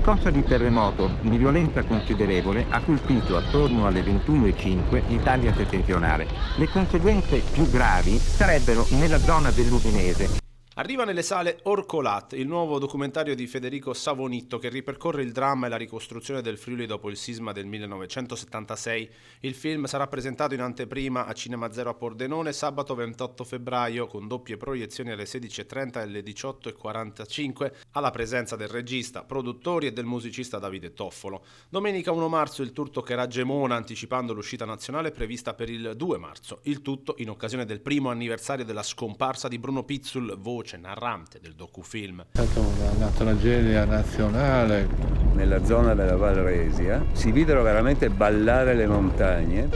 scossa di terremoto di violenza considerevole ha colpito attorno alle 21:05 l'Italia settentrionale. Le conseguenze più gravi sarebbero nella zona dell'Udinese. Arriva nelle sale Orcolat, il nuovo documentario di Federico Savonitto che ripercorre il dramma e la ricostruzione del Friuli dopo il sisma del 1976. Il film sarà presentato in anteprima a Cinema Zero a Pordenone sabato 28 febbraio con doppie proiezioni alle 16:30 e alle 18:45 alla presenza del regista, produttori e del musicista Davide Toffolo. Domenica 1 marzo il tour toccherà Gemona anticipando l'uscita nazionale prevista per il 2 marzo. Il tutto in occasione del primo anniversario della scomparsa di Bruno Pizzul, voce narrante del docufilm. È stata una tragedia nazionale. Nella zona della Val Resia si videro veramente ballare le montagne.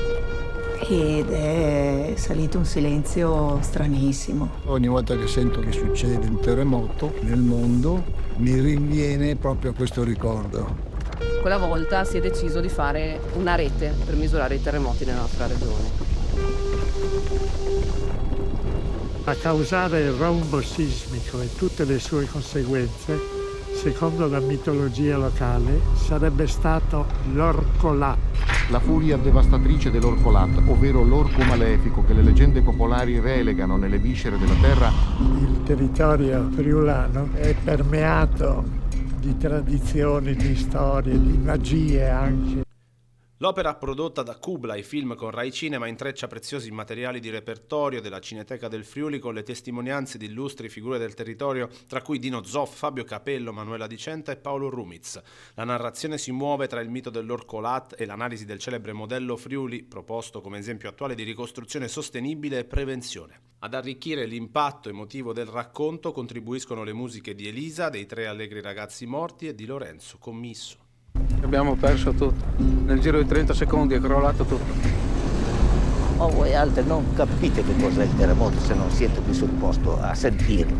Ed è salito un silenzio stranissimo. Ogni volta che sento che succede un terremoto nel mondo mi rinviene proprio questo ricordo. Quella volta si è deciso di fare una rete per misurare i terremoti nella nostra regione. A causare il rombo sismico e tutte le sue conseguenze, secondo la mitologia locale, sarebbe stato l'Orcolat. La furia devastatrice dell'Orcolat, ovvero l'orco malefico che le leggende popolari relegano nelle viscere della terra. Il territorio friulano è permeato di tradizioni, di storie, di magie anche. L'opera prodotta da Kublai Film con Rai Cinema intreccia preziosi materiali di repertorio della Cineteca del Friuli con le testimonianze di illustri figure del territorio, tra cui Dino Zoff, Fabio Capello, Manuela Dicenta e Paolo Rumiz. La narrazione si muove tra il mito dell'Orcolat e l'analisi del celebre modello Friuli, proposto come esempio attuale di ricostruzione sostenibile e prevenzione. Ad arricchire l'impatto emotivo del racconto contribuiscono le musiche di Elisa, dei Tre Allegri Ragazzi Morti e di Lorenzo Commisso. Abbiamo perso tutto. Nel giro di 30 secondi è crollato tutto. Voi altri non capite che cos'è il terremoto se non siete qui sul posto a sentirlo.